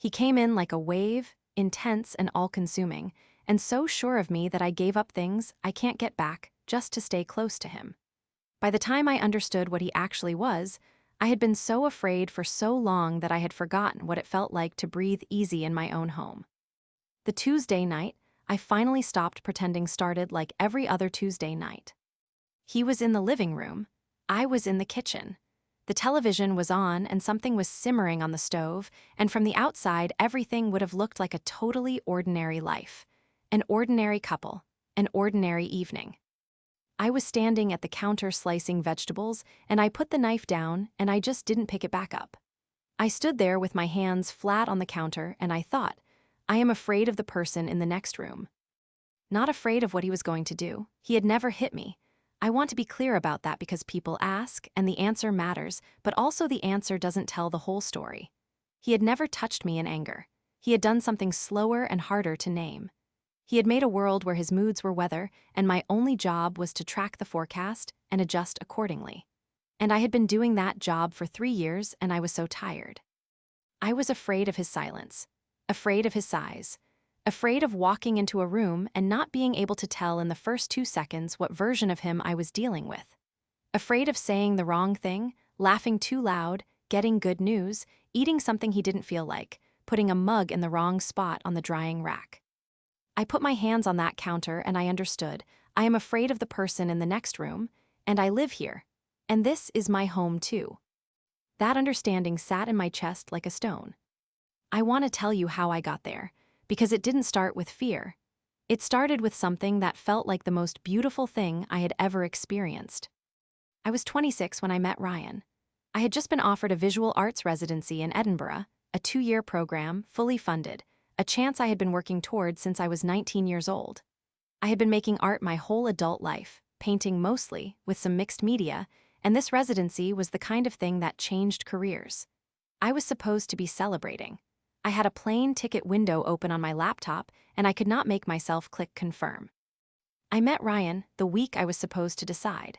He came in like a wave, intense and all-consuming, and so sure of me that I gave up things I can't get back just to stay close to him. By the time I understood what he actually was, I had been so afraid for so long that I had forgotten what it felt like to breathe easy in my own home. The Tuesday night, I finally stopped pretending started like every other Tuesday night. He was in the living room. I was in the kitchen. The television was on and something was simmering on the stove, and from the outside, everything would have looked like a totally ordinary life. An ordinary couple. An ordinary evening. I was standing at the counter slicing vegetables, and I put the knife down, and I just didn't pick it back up. I stood there with my hands flat on the counter, and I thought, I am afraid of the person in the next room. Not afraid of what he was going to do. He had never hit me. I want to be clear about that because people ask, and the answer matters, but also the answer doesn't tell the whole story. He had never touched me in anger. He had done something slower and harder to name. He had made a world where his moods were weather, and my only job was to track the forecast and adjust accordingly. And I had been doing that job for 3 years, and I was so tired. I was afraid of his silence, afraid of his sighs, afraid of walking into a room and not being able to tell in the first 2 seconds what version of him I was dealing with. Afraid of saying the wrong thing, laughing too loud, getting good news, eating something he didn't feel like, putting a mug in the wrong spot on the drying rack. I put my hands on that counter and I understood. I am afraid of the person in the next room, and I live here. And this is my home too. That understanding sat in my chest like a stone. I want to tell you how I got there, because it didn't start with fear. It started with something that felt like the most beautiful thing I had ever experienced. I was 26 when I met Ryan. I had just been offered a visual arts residency in Edinburgh, a 2-year program, fully funded, a chance I had been working toward since I was 19 years old. I had been making art my whole adult life, painting mostly, with some mixed media, and this residency was the kind of thing that changed careers. I was supposed to be celebrating. I had a plane ticket window open on my laptop, and I could not make myself click confirm. I met Ryan the week I was supposed to decide.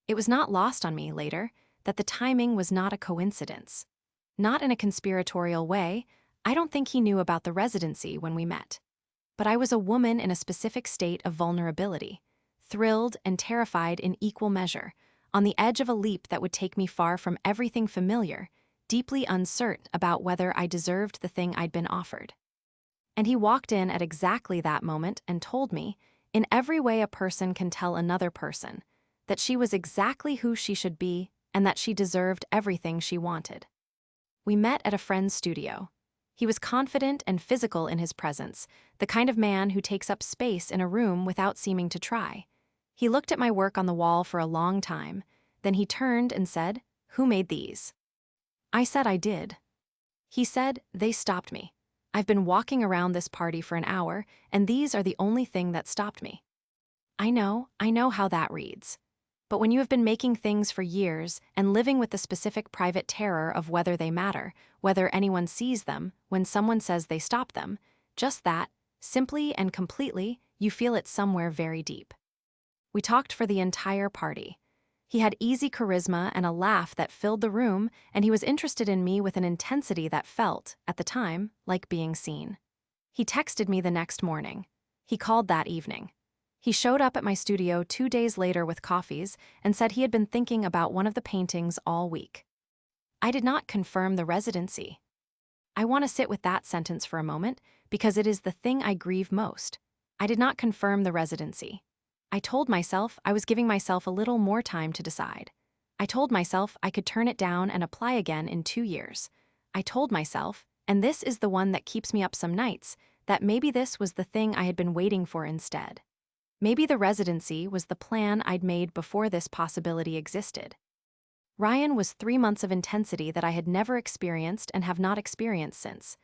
It was not lost on me later that the timing was not a coincidence. Not in a conspiratorial way. I don't think he knew about the residency when we met. But I was a woman in a specific state of vulnerability, thrilled and terrified in equal measure, on the edge of a leap that would take me far from everything familiar, deeply uncertain about whether I deserved the thing I'd been offered. And he walked in at exactly that moment and told me, in every way a person can tell another person, that she was exactly who she should be and that she deserved everything she wanted. We met at a friend's studio. He was confident and physical in his presence, the kind of man who takes up space in a room without seeming to try. He looked at my work on the wall for a long time, then he turned and said, "Who made these?" I said I did. He said, "They stopped me. I've been walking around this party for an hour, and these are the only thing that stopped me." I know how that reads. But when you have been making things for years and living with the specific private terror of whether they matter, whether anyone sees them, when someone says they stop them, just that, simply and completely, you feel it somewhere very deep. We talked for the entire party. He had easy charisma and a laugh that filled the room, and he was interested in me with an intensity that felt, at the time, like being seen. He texted me the next morning. He called that evening. He showed up at my studio 2 days later with coffees and said he had been thinking about one of the paintings all week. I did not confirm the residency. I want to sit with that sentence for a moment because it is the thing I grieve most. I did not confirm the residency. I told myself I was giving myself a little more time to decide. I told myself I could turn it down and apply again in 2 years. I told myself, and this is the one that keeps me up some nights, that maybe this was the thing I had been waiting for instead. Maybe the residency was the plan I'd made before this possibility existed. Ryan was 3 months of intensity that I had never experienced and have not experienced since.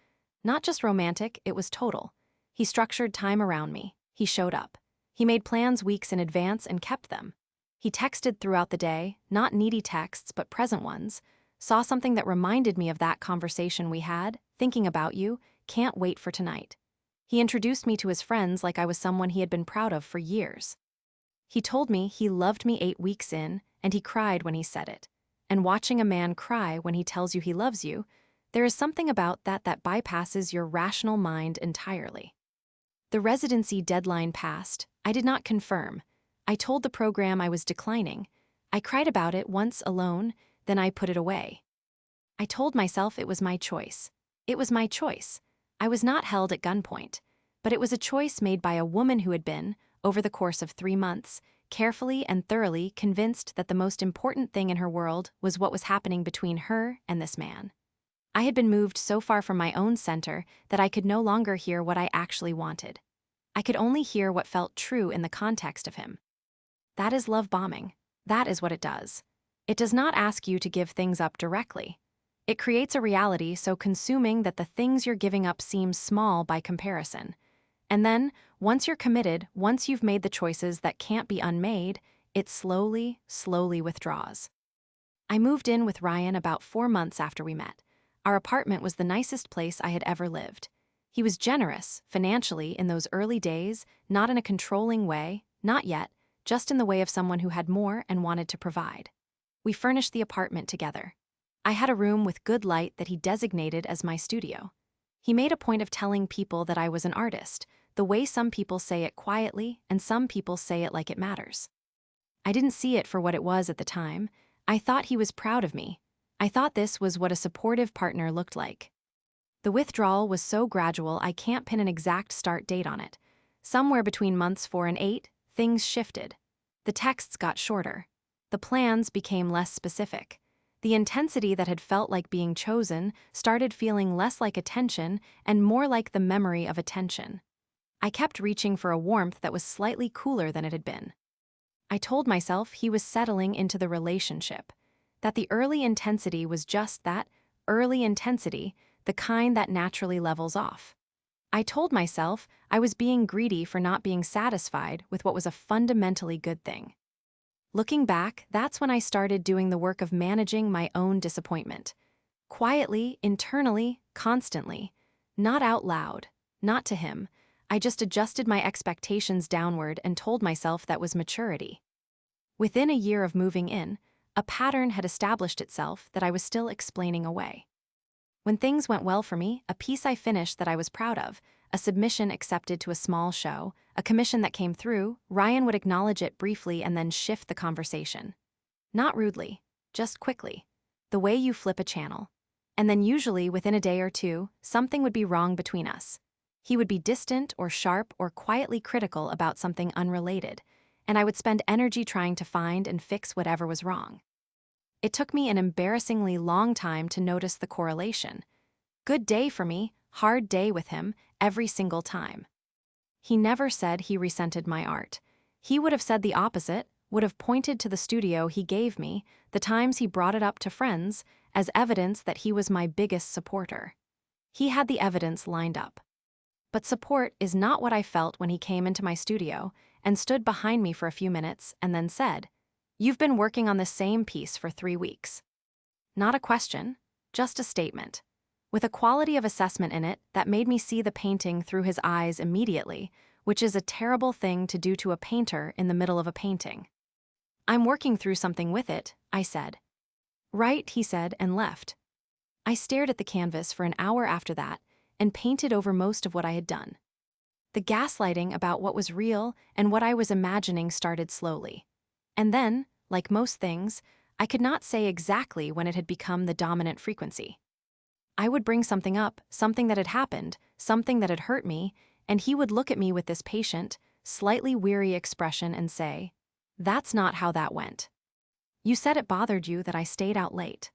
Not just romantic, it was total. He structured time around me. He showed up. He made plans weeks in advance and kept them. He texted throughout the day, not needy texts but present ones, saw something that reminded me of that conversation we had, thinking about you, can't wait for tonight. He introduced me to his friends like I was someone he had been proud of for years. He told me he loved me 8 weeks in, and he cried when he said it. And watching a man cry when he tells you he loves you, There is something about that bypasses your rational mind entirely. The residency deadline passed. I did not confirm. I told the program I was declining. I cried about it once alone, then I put it away. I told myself it was my choice. It was my choice. I was not held at gunpoint. But it was a choice made by a woman who had been, over the course of 3 months, carefully and thoroughly convinced that the most important thing in her world was what was happening between her and this man. I had been moved so far from my own center that I could no longer hear what I actually wanted. I could only hear what felt true in the context of him. That is love bombing. That is what it does. It does not ask you to give things up directly. It creates a reality so consuming that the things you're giving up seem small by comparison. And then, once you're committed, once you've made the choices that can't be unmade, it slowly, slowly withdraws. I moved in with Ryan about 4 months after we met. Our apartment was the nicest place I had ever lived. He was generous, financially, in those early days, not in a controlling way, not yet, just in the way of someone who had more and wanted to provide. We furnished the apartment together. I had a room with good light that he designated as my studio. He made a point of telling people that I was an artist, the way some people say it quietly and some people say it like it matters. I didn't see it for what it was at the time. I thought he was proud of me. I thought this was what a supportive partner looked like. The withdrawal was so gradual I can't pin an exact start date on it. Somewhere between months 4 and 8, things shifted. The texts got shorter. The plans became less specific. The intensity that had felt like being chosen started feeling less like attention and more like the memory of attention. I kept reaching for a warmth that was slightly cooler than it had been. I told myself he was settling into the relationship, that the early intensity was just that, early intensity, the kind that naturally levels off. I told myself I was being greedy for not being satisfied with what was a fundamentally good thing. Looking back, that's when I started doing the work of managing my own disappointment. Quietly, internally, constantly. Not out loud, not to him. I just adjusted my expectations downward and told myself that was maturity. Within a year of moving in, a pattern had established itself that I was still explaining away. When things went well for me, a piece I finished that I was proud of, a submission accepted to a small show, a commission that came through, Ryan would acknowledge it briefly and then shift the conversation. Not rudely, just quickly. The way you flip a channel. And then usually within a day or two, something would be wrong between us. He would be distant or sharp or quietly critical about something unrelated, and I would spend energy trying to find and fix whatever was wrong. It took me an embarrassingly long time to notice the correlation. Good day for me, hard day with him, every single time. He never said he resented my art. He would have said the opposite, would have pointed to the studio he gave me, the times he brought it up to friends, as evidence that he was my biggest supporter. He had the evidence lined up. But support is not what I felt when he came into my studio and stood behind me for a few minutes and then said, "You've been working on the same piece for 3 weeks." Not a question, just a statement, with a quality of assessment in it that made me see the painting through his eyes immediately, which is a terrible thing to do to a painter in the middle of a painting. "I'm working through something with it," I said. "Right," he said, and left. I stared at the canvas for an hour after that and painted over most of what I had done. The gaslighting about what was real and what I was imagining started slowly. And then, like most things, I could not say exactly when it had become the dominant frequency. I would bring something up, something that had happened, something that had hurt me, and he would look at me with this patient, slightly weary expression and say, "That's not how that went. You said it bothered you that I stayed out late.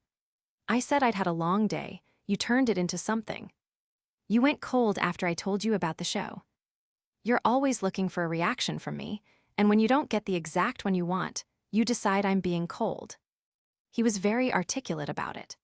I said I'd had a long day, you turned it into something. You went cold after I told you about the show. You're always looking for a reaction from me, and when you don't get the exact one you want, you decide I'm being cold." He was very articulate about it.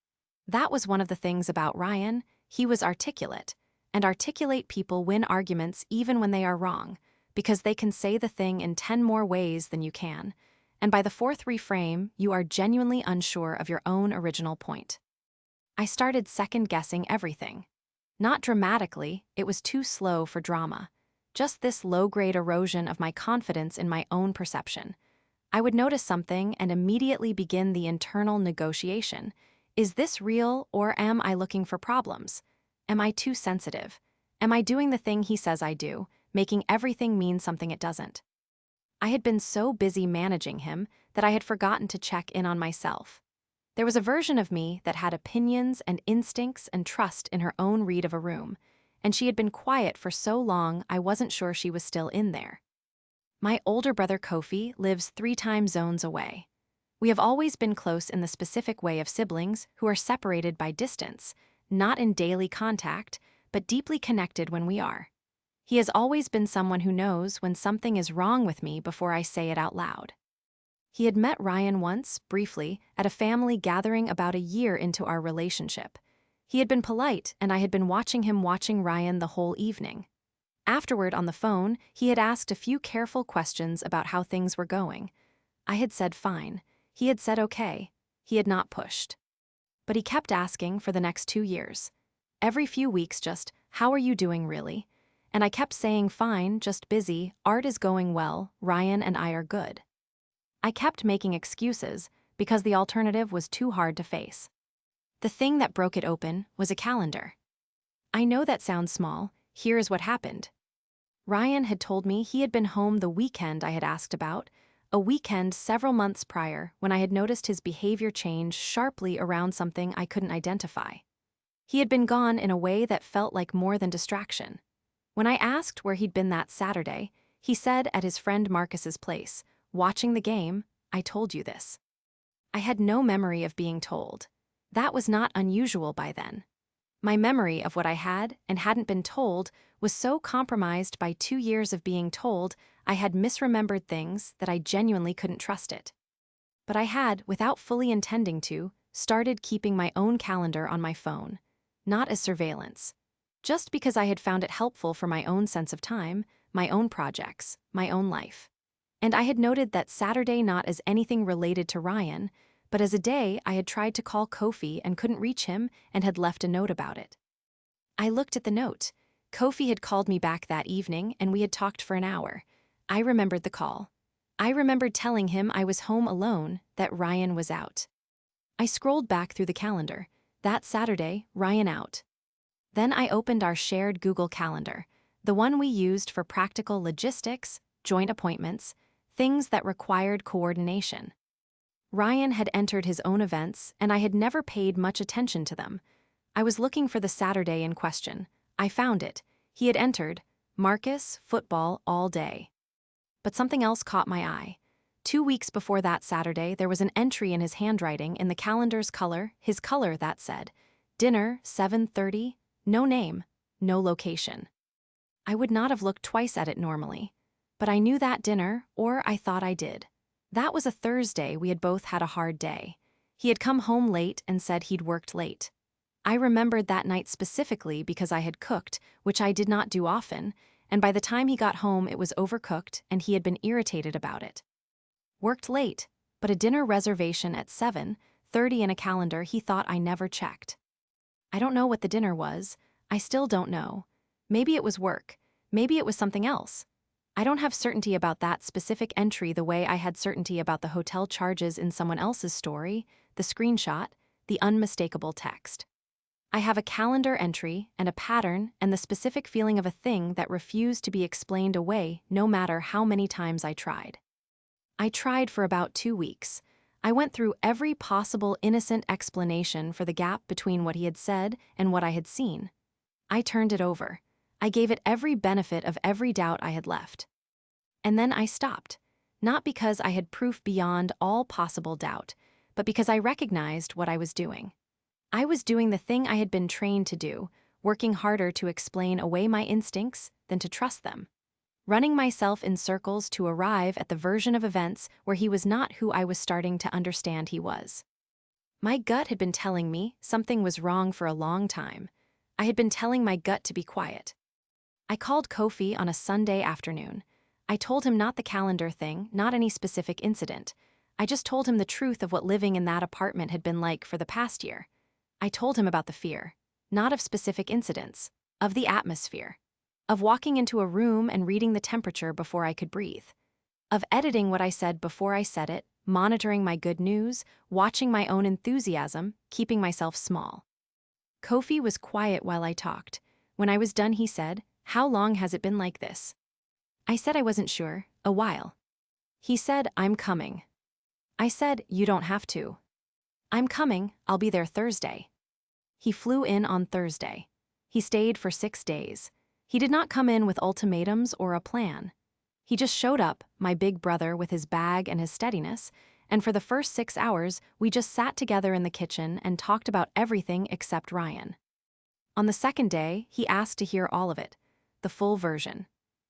That was one of the things about Ryan, he was articulate, and articulate people win arguments even when they are wrong, because they can say the thing in 10 more ways than you can, and by the 4th reframe, you are genuinely unsure of your own original point. I started second-guessing everything. Not dramatically, it was too slow for drama. Just this low-grade erosion of my confidence in my own perception. I would notice something and immediately begin the internal negotiation. Is this real, or am I looking for problems? Am I too sensitive? Am I doing the thing he says I do, making everything mean something it doesn't? I had been so busy managing him that I had forgotten to check in on myself. There was a version of me that had opinions and instincts and trust in her own read of a room, and she had been quiet for so long I wasn't sure she was still in there. My older brother Kofi lives 3 time zones away. We have always been close in the specific way of siblings who are separated by distance, not in daily contact, but deeply connected when we are. He has always been someone who knows when something is wrong with me before I say it out loud. He had met Ryan once, briefly, at a family gathering about a year into our relationship. He had been polite, and I had been watching him watching Ryan the whole evening. Afterward, on the phone, he had asked a few careful questions about how things were going. I had said fine. He had said okay. He had not pushed. But he kept asking for the next 2 years. Every few weeks just, how are you doing really? And I kept saying fine, just busy, art is going well, Ryan and I are good. I kept making excuses because the alternative was too hard to face. The thing that broke it open was a calendar. I know that sounds small. Here is what happened. Ryan had told me he had been home the weekend I had asked about, a weekend several months prior when I had noticed his behavior change sharply around something I couldn't identify. He had been gone in a way that felt like more than distraction. When I asked where he'd been that Saturday, he said at his friend Marcus's place, watching the game. I told you this. I had no memory of being told. That was not unusual by then. My memory of what I had and hadn't been told was so compromised by 2 years of being told I had misremembered things that I genuinely couldn't trust it. But I had, without fully intending to, started keeping my own calendar on my phone, not as surveillance. Just because I had found it helpful for my own sense of time, my own projects, my own life. And I had noted that Saturday not as anything related to Ryan, but as a day I had tried to call Kofi and couldn't reach him and had left a note about it. I looked at the note. Kofi had called me back that evening and we had talked for an hour. I remembered the call. I remembered telling him I was home alone, that Ryan was out. I scrolled back through the calendar. That Saturday, Ryan out. Then I opened our shared Google Calendar, the one we used for practical logistics, joint appointments, things that required coordination. Ryan had entered his own events, and I had never paid much attention to them. I was looking for the Saturday in question. I found it. He had entered, Marcus, football all day. But something else caught my eye. 2 weeks before that Saturday, there was an entry in his handwriting in the calendar's color, his color, that said, dinner, 7:30, no name, no location. I would not have looked twice at it normally. But I knew that dinner, or I thought I did. That was a Thursday. We had both had a hard day. He had come home late and said he'd worked late. I remembered that night specifically because I had cooked, which I did not do often, and by the time he got home it was overcooked and he had been irritated about it. Worked late, but a dinner reservation at 7:30 in a calendar he thought I never checked. I don't know what the dinner was. I still don't know. Maybe it was work. Maybe it was something else. I don't have certainty about that specific entry the way I had certainty about the hotel charges in someone else's story, the screenshot, the unmistakable text. I have a calendar entry and a pattern and the specific feeling of a thing that refused to be explained away no matter how many times I tried. I tried for about 2 weeks. I went through every possible innocent explanation for the gap between what he had said and what I had seen. I turned it over. I gave it every benefit of every doubt I had left. And then I stopped, not because I had proof beyond all possible doubt, but because I recognized what I was doing. I was doing the thing I had been trained to do, working harder to explain away my instincts than to trust them. Running myself in circles to arrive at the version of events where he was not who I was starting to understand he was. My gut had been telling me something was wrong for a long time. I had been telling my gut to be quiet. I called Kofi on a Sunday afternoon. I told him not the calendar thing, not any specific incident. I just told him the truth of what living in that apartment had been like for the past year. I told him about the fear, not of specific incidents, of the atmosphere, of walking into a room and reading the temperature before I could breathe, of editing what I said before I said it, monitoring my good news, watching my own enthusiasm, keeping myself small. Kofi was quiet while I talked. When I was done, he said, "How long has it been like this?" I said I wasn't sure. "A while." He said, "I'm coming." I said, "You don't have to." "I'm coming, I'll be there Thursday." He flew in on Thursday. He stayed for 6 days. He did not come in with ultimatums or a plan. He just showed up, my big brother with his bag and his steadiness, and for the first 6 hours, we just sat together in the kitchen and talked about everything except Ryan. On the second day, he asked to hear all of it, the full version.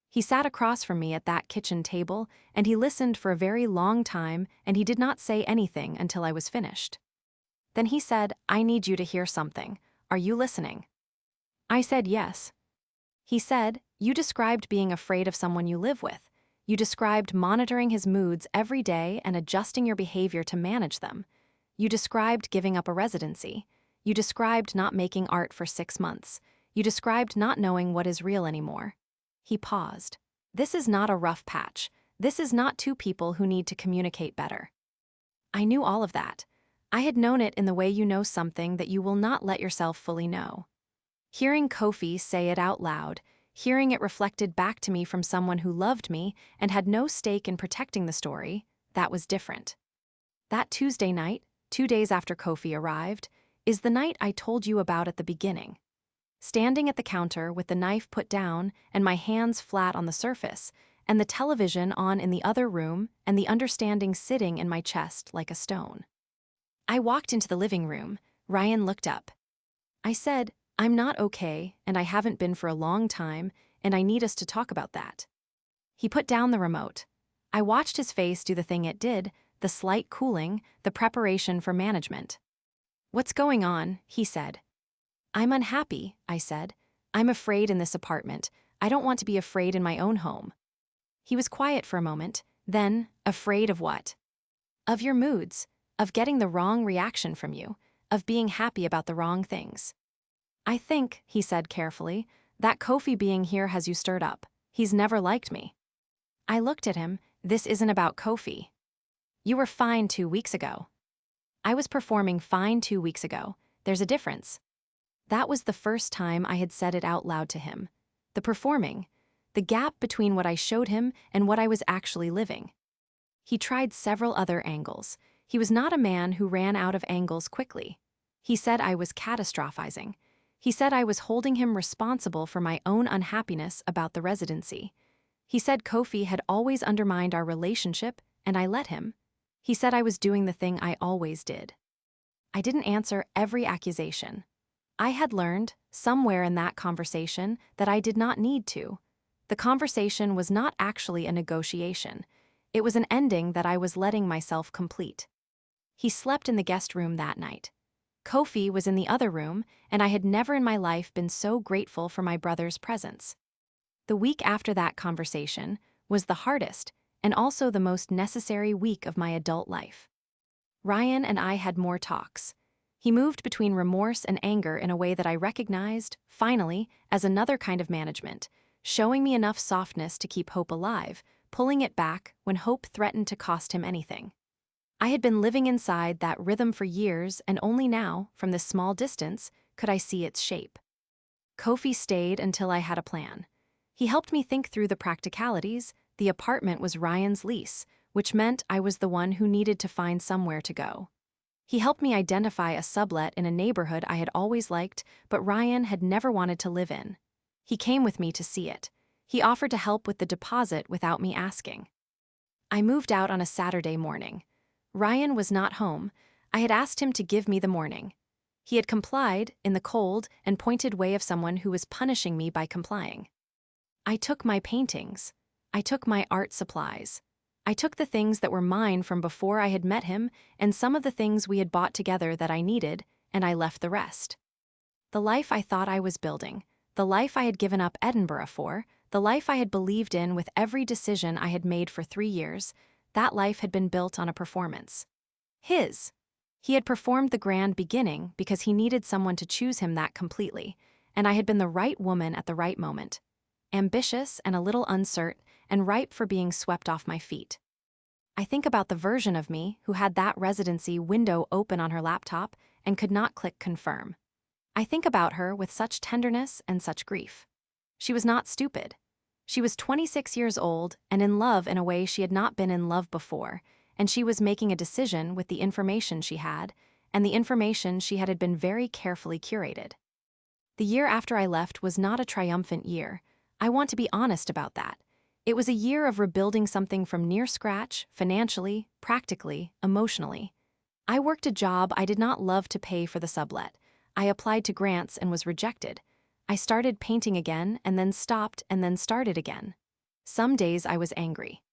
He sat across from me at that kitchen table, and he listened for a very long time, and he did not say anything until I was finished. Then he said, "I need you to hear something. Are you listening?" I said yes. He said, "You described being afraid of someone you live with. You described monitoring his moods every day and adjusting your behavior to manage them. You described giving up a residency. You described not making art for 6 months. You described not knowing what is real anymore." He paused. "This is not a rough patch. This is not two people who need to communicate better." I knew all of that. I had known it in the way you know something that you will not let yourself fully know. Hearing Kofi say it out loud, hearing it reflected back to me from someone who loved me and had no stake in protecting the story, that was different. That Tuesday night, 2 days after Kofi arrived, is the night I told you about at the beginning. Standing at the counter with the knife put down and my hands flat on the surface, and the television on in the other room and the understanding sitting in my chest like a stone. I walked into the living room. Ryan looked up. I said, "I'm not okay, and I haven't been for a long time, and I need us to talk about that." He put down the remote. I watched his face do the thing it did, the slight cooling, the preparation for management. "What's going on?" he said. "I'm unhappy," I said. "I'm afraid in this apartment. I don't want to be afraid in my own home." He was quiet for a moment, then, "Afraid of what?" "Of your moods, of getting the wrong reaction from you, of being happy about the wrong things." "I think," he said carefully, "that Kofi being here has you stirred up. He's never liked me." I looked at him. "This isn't about Kofi. You were fine 2 weeks ago." "I was performing fine 2 weeks ago. There's a difference." That was the first time I had said it out loud to him. The performing, the gap between what I showed him and what I was actually living. He tried several other angles. He was not a man who ran out of angles quickly. He said I was catastrophizing. He said I was holding him responsible for my own unhappiness about the residency. He said Kofi had always undermined our relationship, and I let him. He said I was doing the thing I always did. I didn't answer every accusation. I had learned, somewhere in that conversation, that I did not need to. The conversation was not actually a negotiation. It was an ending that I was letting myself complete. He slept in the guest room that night. Kofi was in the other room, and I had never in my life been so grateful for my brother's presence. The week after that conversation was the hardest and also the most necessary week of my adult life. Ryan and I had more talks. He moved between remorse and anger in a way that I recognized, finally, as another kind of management, showing me enough softness to keep hope alive, pulling it back when hope threatened to cost him anything. I had been living inside that rhythm for years, and only now, from this small distance, could I see its shape. Kofi stayed until I had a plan. He helped me think through the practicalities. The apartment was Ryan's lease, which meant I was the one who needed to find somewhere to go. He helped me identify a sublet in a neighborhood I had always liked, but Ryan had never wanted to live in. He came with me to see it. He offered to help with the deposit without me asking. I moved out on a Saturday morning. Ryan was not home. I had asked him to give me the morning. He had complied, in the cold and pointed way of someone who was punishing me by complying. I took my paintings. I took my art supplies. I took the things that were mine from before I had met him and some of the things we had bought together that I needed, and I left the rest. The life I thought I was building, the life I had given up Edinburgh for, the life I had believed in with every decision I had made for 3 years, that life had been built on a performance. His. He had performed the grand beginning because he needed someone to choose him that completely, and I had been the right woman at the right moment. Ambitious and a little uncertain, and ripe for being swept off my feet. I think about the version of me who had that residency window open on her laptop and could not click confirm. I think about her with such tenderness and such grief. She was not stupid. She was 26 years old and in love in a way she had not been in love before, and she was making a decision with the information she had, and the information she had been very carefully curated. The year after I left was not a triumphant year. I want to be honest about that. It was a year of rebuilding something from near scratch, financially, practically, emotionally. I worked a job I did not love to pay for the sublet. I applied to grants and was rejected. I started painting again and then stopped and then started again. Some days I was angry.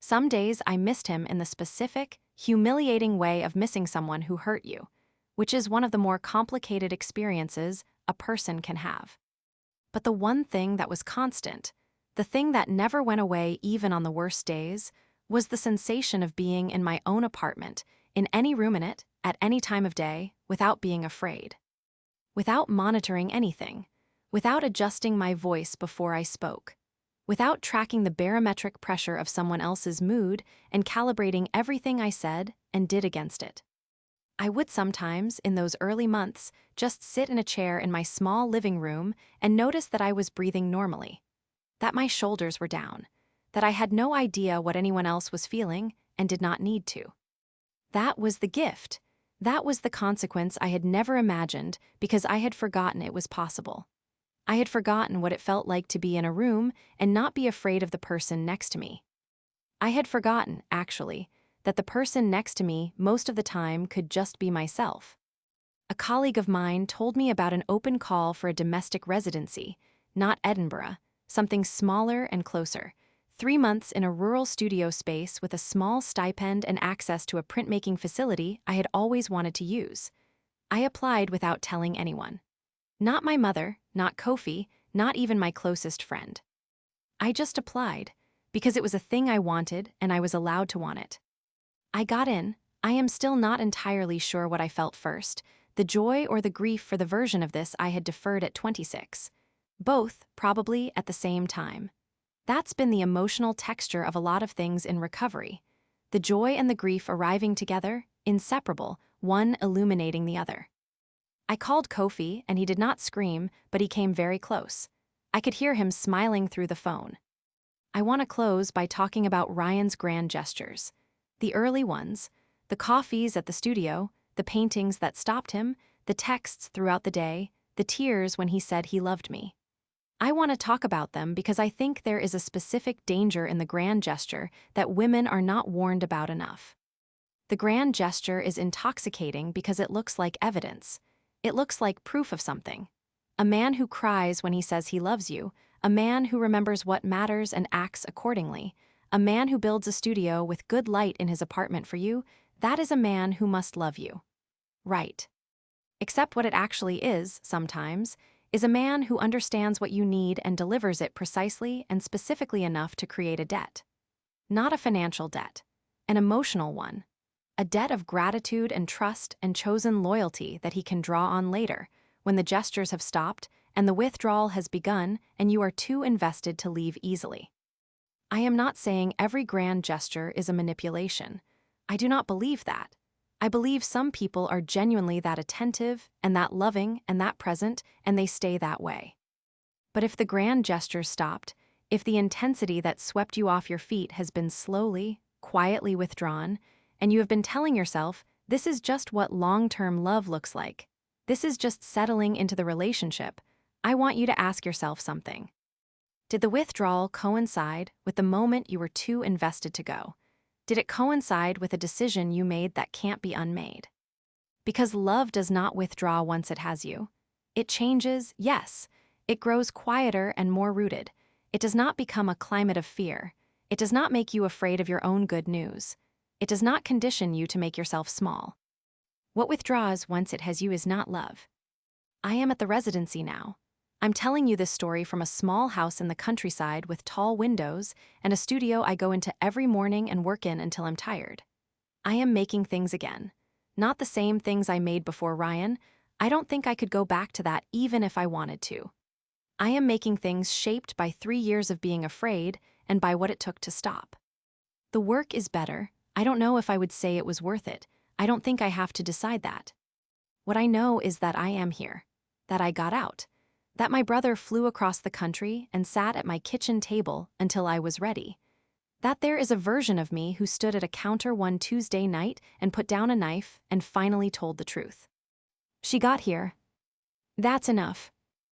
Some days I missed him in the specific, humiliating way of missing someone who hurt you, which is one of the more complicated experiences a person can have. But the one thing that was constant, the thing that never went away even on the worst days, was the sensation of being in my own apartment, in any room in it, at any time of day, without being afraid. Without monitoring anything. Without adjusting my voice before I spoke. Without tracking the barometric pressure of someone else's mood and calibrating everything I said and did against it. I would sometimes, in those early months, just sit in a chair in my small living room and notice that I was breathing normally, that my shoulders were down, that I had no idea what anyone else was feeling and did not need to. That was the gift. That was the consequence I had never imagined because I had forgotten it was possible. I had forgotten what it felt like to be in a room and not be afraid of the person next to me. I had forgotten, actually, that the person next to me most of the time could just be myself. A colleague of mine told me about an open call for a domestic residency, not Edinburgh, something smaller and closer. 3 months in a rural studio space with a small stipend and access to a printmaking facility I had always wanted to use. I applied without telling anyone. Not my mother, not Kofi, not even my closest friend. I just applied, because it was a thing I wanted and I was allowed to want it. I got in. I am still not entirely sure what I felt first, the joy or the grief for the version of this I had deferred at 26. Both, probably, at the same time. That's been the emotional texture of a lot of things in recovery. The joy and the grief arriving together, inseparable, one illuminating the other. I called Kofi, and he did not scream, but he came very close. I could hear him smiling through the phone. I want to close by talking about Ryan's grand gestures. The early ones, the coffees at the studio, the paintings that stopped him, the texts throughout the day, the tears when he said he loved me. I want to talk about them because I think there is a specific danger in the grand gesture that women are not warned about enough. The grand gesture is intoxicating because it looks like evidence. It looks like proof of something. A man who cries when he says he loves you, a man who remembers what matters and acts accordingly, a man who builds a studio with good light in his apartment for you, that is a man who must love you. Right. Except what it actually is, sometimes, is a man who understands what you need and delivers it precisely and specifically enough to create a debt. Not a financial debt, an emotional one. A debt of gratitude and trust and chosen loyalty that he can draw on later, when the gestures have stopped and the withdrawal has begun and you are too invested to leave easily. I am not saying every grand gesture is a manipulation. I do not believe that. I believe some people are genuinely that attentive and that loving and that present, and they stay that way. But if the grand gesture stopped, if the intensity that swept you off your feet has been slowly, quietly withdrawn, and you have been telling yourself, this is just what long-term love looks like. This is just settling into the relationship. I want you to ask yourself something. Did the withdrawal coincide with the moment you were too invested to go? Did it coincide with a decision you made that can't be unmade? Because love does not withdraw once it has you. It changes, yes. It grows quieter and more rooted. It does not become a climate of fear. It does not make you afraid of your own good news. It does not condition you to make yourself small. What withdraws once it has you is not love. I am at the residency now. I'm telling you this story from a small house in the countryside with tall windows and a studio I go into every morning and work in until I'm tired. I am making things again. Not the same things I made before Ryan. I don't think I could go back to that even if I wanted to. I am making things shaped by 3 years of being afraid and by what it took to stop. The work is better, I don't know if I would say it was worth it. I don't think I have to decide that. What I know is that I am here, that I got out, that my brother flew across the country and sat at my kitchen table until I was ready, that there is a version of me who stood at a counter one Tuesday night and put down a knife and finally told the truth. She got here. That's enough.